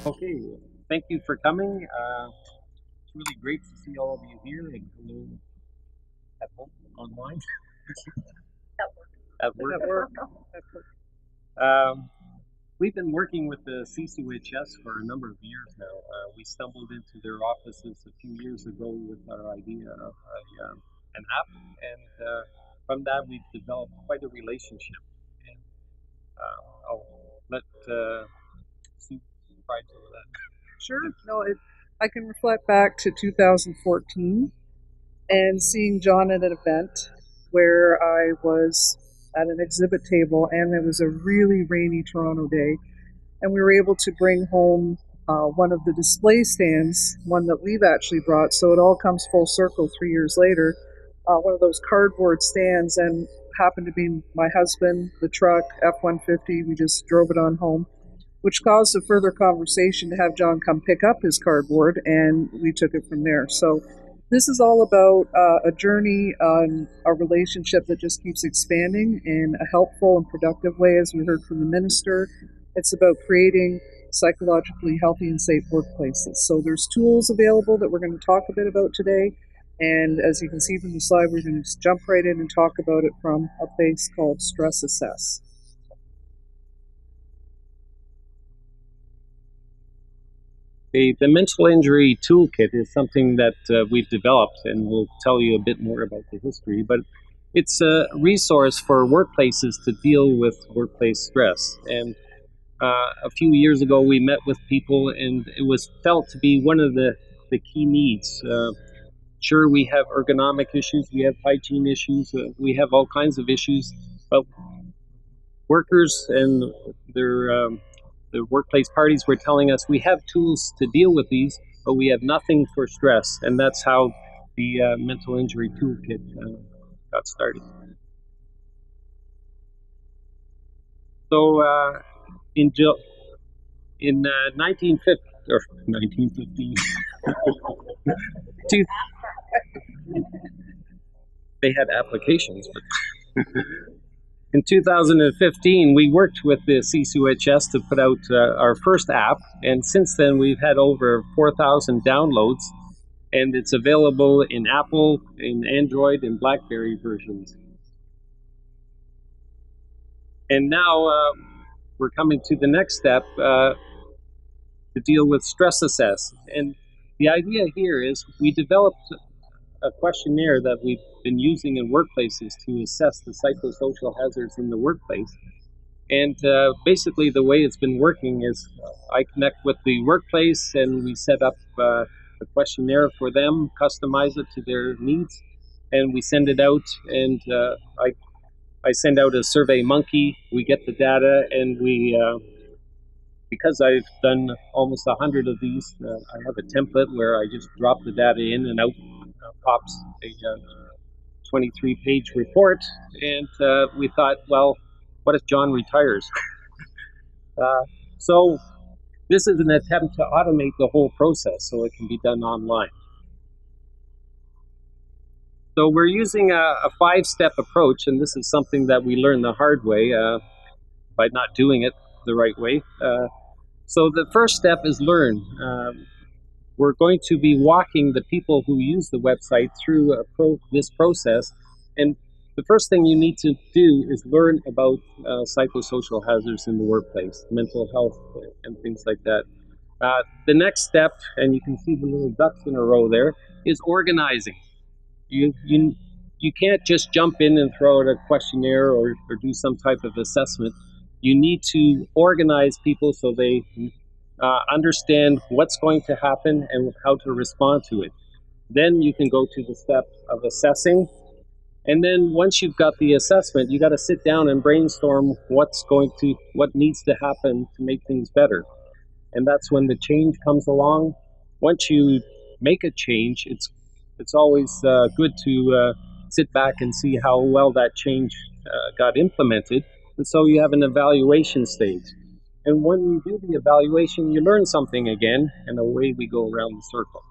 Okay, thank you for coming. It's really great to see all of you here, and hello at home, online, at work. Um, we've been working with the CCOHS for a number of years now. We stumbled into their offices a few years ago with our idea of an app, and from that we've developed quite a relationship. And I'll let Sue describe some of that. Sure. No, I can reflect back to 2014 and seeing John at an event where I was at an exhibit table, and it was a really rainy Toronto day, and we were able to bring home one of the display stands, one that we've actually brought, so it all comes full circle 3 years later, one of those cardboard stands, and happened to be my husband, the truck, F-150, we just drove it on home, which caused a further conversation to have John come pick up his cardboard, and we took it from there. So this is all about a journey on a relationship that just keeps expanding in a helpful and productive way, as we heard from the minister. It's about creating psychologically healthy and safe workplaces. So there's tools available that we're going to talk a bit about today. And as you can see from the slide, we're going to jump right in and talk about it from a place called StressAssess. The mental injury toolkit is something that we've developed, and we'll tell you a bit more about the history, but it's a resource for workplaces to deal with workplace stress. And a few years ago we met with people, and it was felt to be one of the key needs. Sure, we have ergonomic issues, we have hygiene issues, we have all kinds of issues, but workers and their the workplace parties were telling us we have tools to deal with these, but we have nothing for stress, and that's how the mental injury toolkit got started. So in 1950 or 1915, they had applications, but in 2015, we worked with the CCOHS to put out our first app, and since then we've had over 4,000 downloads, and it's available in Apple, in Android, and BlackBerry versions. And now we're coming to the next step to deal with StressAssess. And the idea here is we developed a questionnaire that we've been using in workplaces to assess the psychosocial hazards in the workplace. And basically the way it's been working is I connect with the workplace, and we set up a questionnaire for them, customize it to their needs, and we send it out, and I send out a survey monkey, we get the data, and we because I've done almost 100 of these, I have a template where I just drop the data in, and out pops a 23-page report. And we thought, well, what if John retires? So this is an attempt to automate the whole process so it can be done online. So we're using a 5-step approach, and this is something that we learned the hard way by not doing it the right way. So the first step is learn. We're going to be walking the people who use the website through this process, and the first thing you need to do is learn about psychosocial hazards in the workplace, mental health, and things like that. The next step, and you can see the little ducks in a row there, is organizing. You can't just jump in and throw out a questionnaire or do some type of assessment. You need to organize people so they understand what's going to happen and how to respond to it. Then you can go to the step of assessing. And then once you've got the assessment, you got to sit down and brainstorm what needs to happen to make things better. And that's when the change comes along. Once you make a change, it's always good to sit back and see how well that change got implemented. And so you have an evaluation stage. And when you do the evaluation, you learn something again, and away we go around the circle.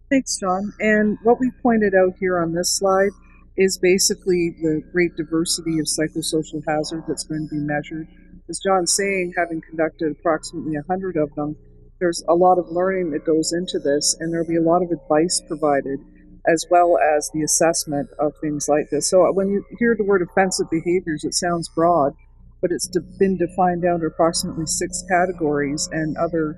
Thanks, John. And what we pointed out here on this slide is basically the great diversity of psychosocial hazard that's going to be measured. as John's saying, having conducted approximately 100 of them, there's a lot of learning that goes into this, and there'll be a lot of advice provided, as well as the assessment of things like this. So when you hear the word offensive behaviors, it sounds broad, but it's been defined down to approximately 6 categories and other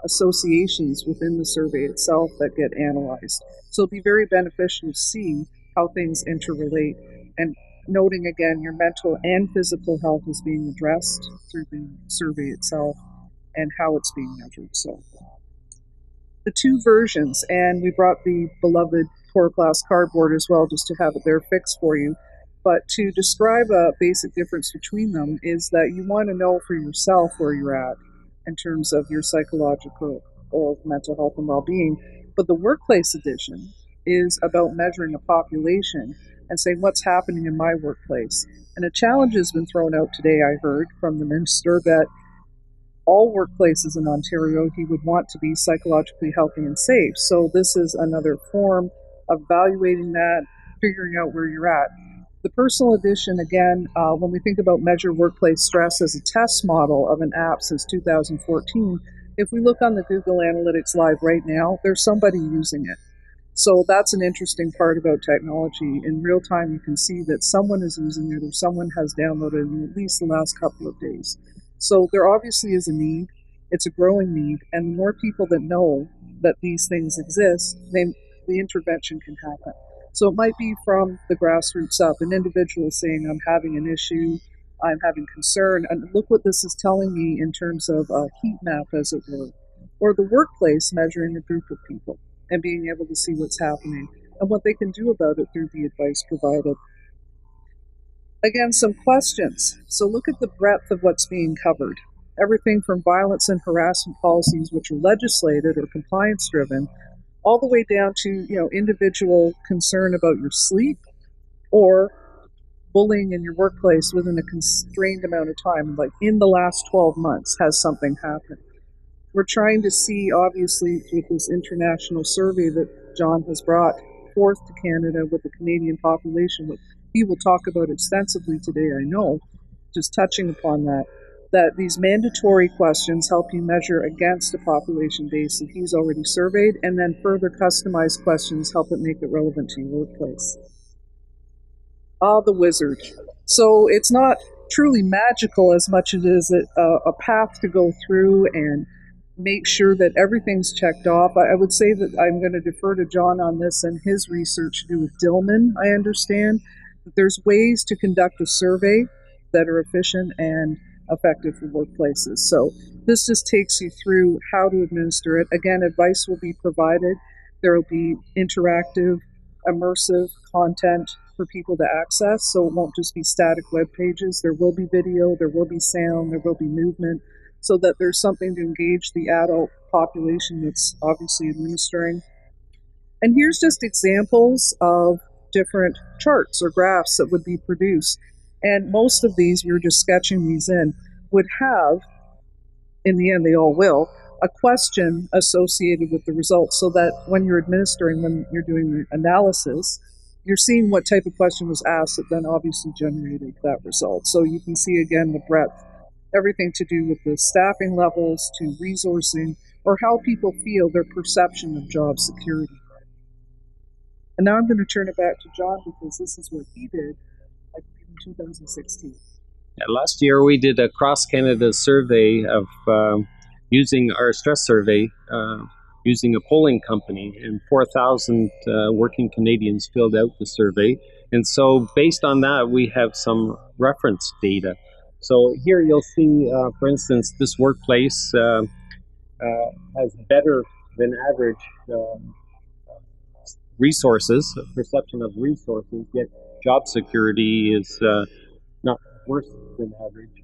associations within the survey itself that get analyzed. So it'll be very beneficial to see how things interrelate, and noting again your mental and physical health is being addressed through the survey itself and how it's being measured. So the 2 versions, and we brought the beloved core class cardboard as well just to have it there fixed for you. But to describe a basic difference between them is that you want to know for yourself where you're at in terms of your psychological or mental health and well-being. But the workplace edition is about measuring a population and saying what's happening in my workplace. And a challenge has been thrown out today, I heard, from the minister that all workplaces in Ontario, he would want to be psychologically healthy and safe. So this is another form of evaluating that, figuring out where you're at. The personal edition, again, when we think about measure workplace stress as a test model of an app since 2014, if we look on the Google Analytics Live right now, there's somebody using it. So that's an interesting part about technology. In real time, you can see that someone is using it or someone has downloaded it in at least the last couple of days. So there obviously is a need. It's a growing need. And the more people that know that these things exist, then the intervention can happen. So it might be from the grassroots up, an individual saying, I'm having an issue, I'm having concern, and look what this is telling me in terms of a heat map, as it were. Or the workplace measuring a group of people and being able to see what's happening and what they can do about it through the advice provided. Again, some questions. So look at the breadth of what's being covered. Everything from violence and harassment policies, which are legislated or compliance driven, all the way down to individual concern about your sleep or bullying in your workplace within a constrained amount of time, like in the last 12 months, has something happened. We're trying to see, obviously, with this international survey that John has brought forth to Canada with the Canadian population, which he will talk about extensively today, I know, just touching upon that these mandatory questions help you measure against a population base that he's already surveyed, and then further customized questions help it make it relevant to your workplace. The wizard. So it's not truly magical as much as it is a path to go through and make sure that everything's checked off. I would say that I'm going to defer to John on this and his research to do with Dillman, I understand. That there's ways to conduct a survey that are efficient and effective for workplaces. So this just takes you through how to administer it. Again, advice will be provided. There will be interactive, immersive content for people to access, so it won't just be static web pages. There will be video, there will be sound, there will be movement, so that there's something to engage the adult population that's obviously administering. And here's just examples of different charts or graphs that would be produced. And most of these, we were just sketching these in, would have, in the end they all will, a question associated with the results, so that when you're administering, when you're doing the analysis, you're seeing what type of question was asked that then obviously generated that result. So you can see again the breadth, everything to do with the staffing levels to resourcing, or how people feel, their perception of job security. And now I'm going to turn it back to John, because this is what he did, I believe, in 2016. Yeah, last year we did a cross-Canada survey of using our stress survey, using a polling company, and 4,000 working Canadians filled out the survey. And so based on that, we have some reference data. So here you'll see, for instance, this workplace has better than average resources, perception of resources, yet job security is not worse than average.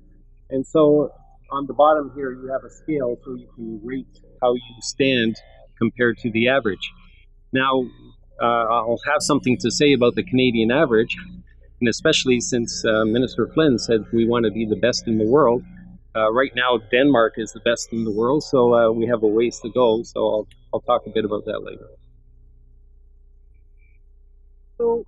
And so on the bottom here, you have a scale so you can rate how you stand compared to the average. Now, I'll have something to say about the Canadian average, and especially since Minister Flynn said we want to be the best in the world. Right now, Denmark is the best in the world, so we have a ways to go. So I'll talk a bit about that later. So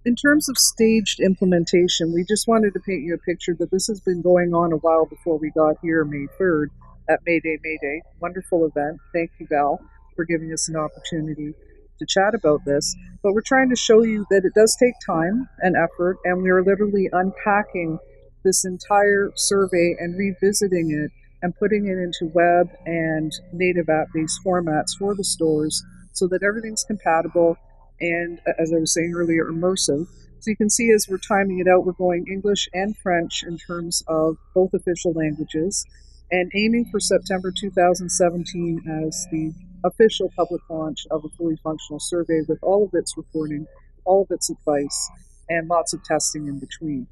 In terms of staged implementation, we just wanted to paint you a picture that this has been going on a while before we got here May 3rd at May Day. Wonderful event. Thank you, Val, for giving us an opportunity to chat about this. But we're trying to show you that it does take time and effort, and we are literally unpacking this entire survey and revisiting it and putting it into web and native app-based formats for the stores so that everything's compatible and, as I was saying earlier, immersive. So you can see as we're timing it out, we're going English and French in terms of both official languages, and aiming for September 2017 as the official public launch of a fully functional survey with all of its reporting, all of its advice, and lots of testing in between.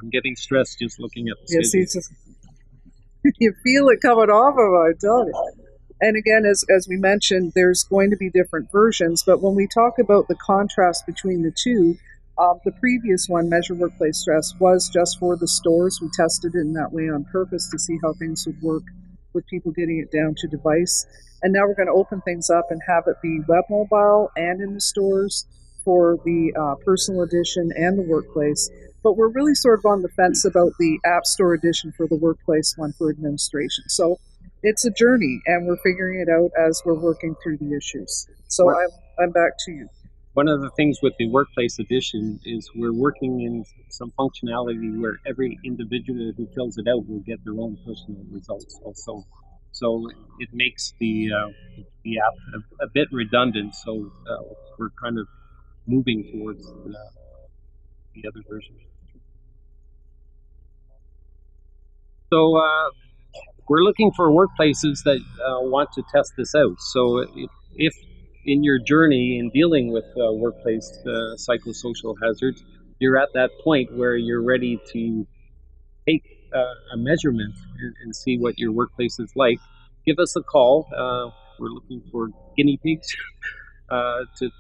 I'm getting stressed just looking at the schedule. You feel it coming off of it, don't you? And again, as we mentioned, there's going to be different versions, but when we talk about the contrast between the two, the previous one, Measure Workplace Stress, was just for the stores. We tested it in that way on purpose to see how things would work with people getting it down to device. And now we're going to open things up and have it be web mobile and in the stores for the personal edition and the workplace. But we're really sort of on the fence about the App Store edition for the workplace one for administration. So it's a journey, and we're figuring it out as we're working through the issues. So I'm back to you. One of the things with the Workplace Edition is we're working in some functionality where every individual who fills it out will get their own personal results also. So it makes the app a bit redundant, so we're kind of moving towards the other version. So we're looking for workplaces that want to test this out. So if in your journey in dealing with workplace psychosocial hazards, you're at that point where you're ready to take a measurement and see what your workplace is like, give us a call. We're looking for guinea pigs to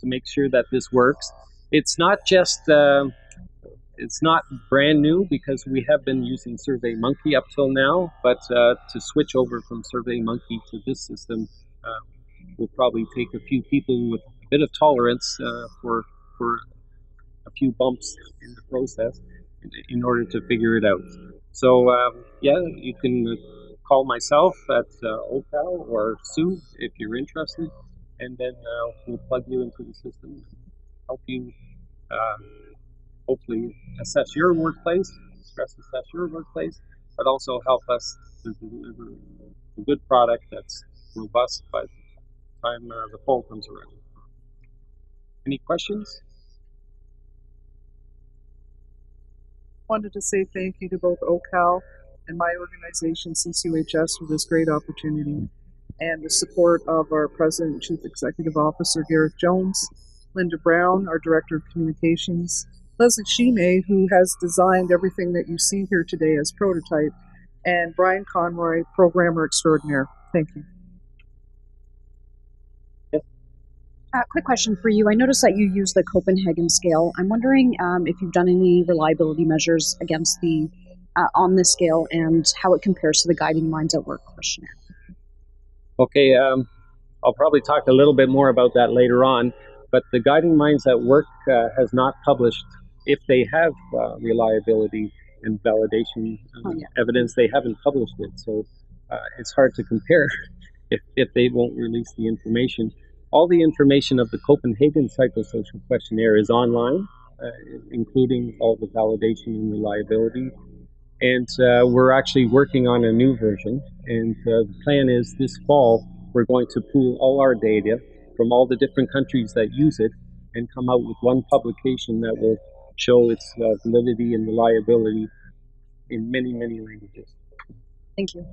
make sure that this works. It's not just it's not brand new because we have been using SurveyMonkey up till now, but to switch over from SurveyMonkey to this system will probably take a few people with a bit of tolerance for a few bumps in the process in order to figure it out. So yeah, you can call myself at OHCOW or Sue if you're interested, and then we'll plug you into the system and help you hopefully assess your workplace, stress assess your workplace, but also help us to deliver a good product that's robust by the time the fall comes around. Any questions? Wanted to say thank you to both OHCOW and my organization, CCOHS, for this great opportunity, and the support of our President and Chief Executive Officer, Gareth Jones, Linda Brown, our Director of Communications, Leslie Shime, who has designed everything that you see here today as prototype, and Brian Conroy, Programmer Extraordinaire. Thank you. Quick question for you. I noticed that you use the Copenhagen scale. I'm wondering if you've done any reliability measures against the on this scale and how it compares to the Guiding Minds at Work questionnaire. Okay, I'll probably talk a little bit more about that later on, but the Guiding Minds at Work has not published, if they have reliability and validation evidence, they haven't published it. So it's hard to compare if they won't release the information. All the information of the Copenhagen Psychosocial Questionnaire is online, including all the validation and reliability. And we're actually working on a new version. And the plan is this fall, we're going to pool all our data from all the different countries that use it and come out with one publication that will show its validity and reliability in many, many languages. Thank you.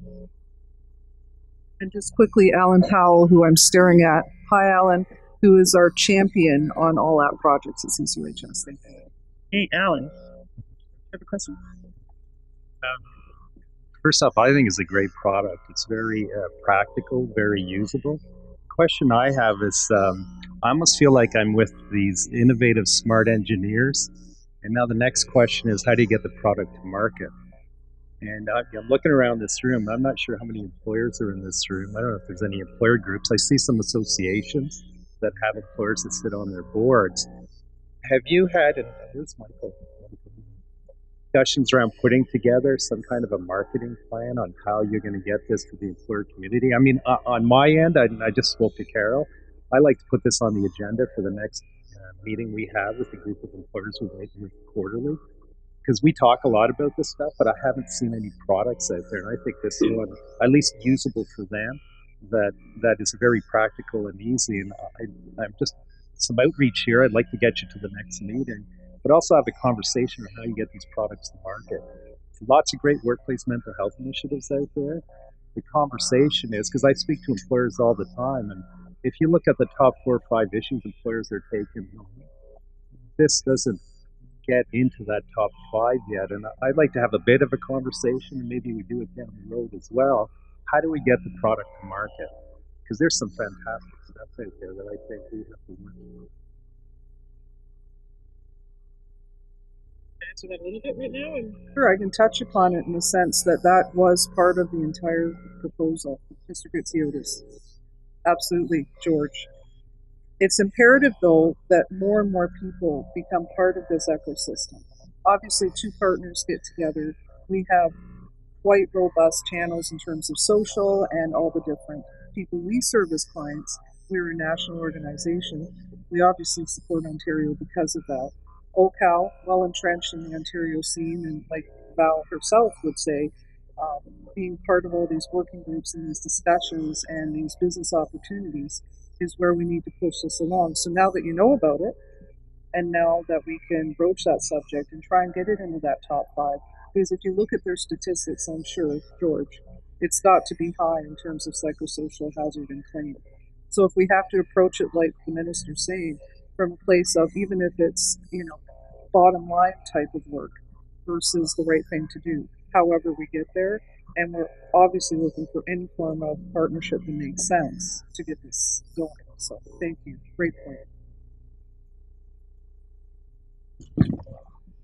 And just quickly, Alan Howell, who I'm staring at. Hi, Alan, who is our champion on all app projects at CCOHS. Thank you. Hey, Alan, you have a question? First off, I think it's a great product. It's very practical, very usable. The question I have is, I almost feel like I'm with these innovative, smart engineers. And now the next question is, how do you get the product to market? And I'm looking around this room. I'm not sure how many employers are in this room. I don't know if there's any employer groups. I see some associations that have employers that sit on their boards. have you had, and where's Michael? Discussions around putting together some kind of a marketing plan on how you're going to get this to the employer community? I mean, on my end, I just spoke to Carol. I like to put this on the agenda for the next meeting we have with the group of employers we meet with quarterly, because we talk a lot about this stuff, but I haven't seen any products out there, and I think this one, at least usable for them, that is very practical and easy. And I'm just some outreach here. I'd like to get you to the next meeting, but also have a conversation on how you get these products to market. Lots of great workplace mental health initiatives out there. The conversation is, because I speak to employers all the time, and if you look at the top 4 or 5 issues employers are taking, this doesn't get into that top 5 yet. And I'd like to have a bit of a conversation, and maybe we do it down the road as well. How do we get the product to market? Because there's some fantastic stuff out there that I think we have to work on. Answer that a little bit right now? Sure, I can touch upon it in the sense that that was part of the entire proposal. Mr. Gritsiotis. Absolutely, George. It's imperative, though, that more and more people become part of this ecosystem. Obviously, 2 partners get together. We have quite robust channels in terms of social and all the different people we serve as clients. We're a national organization. We obviously support Ontario because of that. OHCOW, well entrenched in the Ontario scene, and like Val herself would say, being part of all these working groups and these discussions and these business opportunities is where we need to push this along. So now that you know about it, and now that we can broach that subject and try and get it into that top 5, because if you look at their statistics, I'm sure, George, it's got to be high in terms of psychosocial hazard and claim. So if we have to approach it like the minister's saying, from a place of, even if it's, bottom line type of work versus the right thing to do, however we get there, and we're obviously looking for any form of partnership that makes sense to get this going. So thank you. Great point.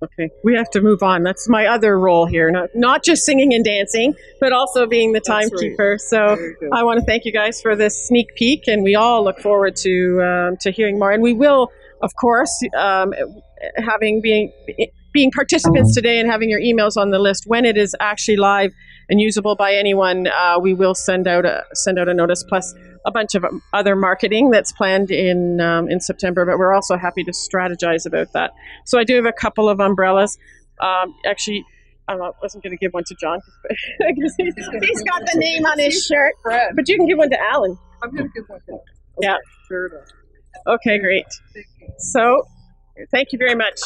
Okay, we have to move on. That's my other role here, not just singing and dancing, but also being the timekeeper. Right. So I want to thank you guys for this sneak peek, and we all look forward to hearing more. And we will, of course, being participants today and having your emails on the list when it is actually live and usable by anyone, we will send out a notice, plus a bunch of other marketing that's planned in September. But we're also happy to strategize about that. So I do have a couple of umbrellas. Actually, I wasn't going to give one to John because he's got the name on his shirt, but you can give one to Alan. I'm going to give one to Alan. Yeah. Fair enough. Okay, great. So, thank you very much.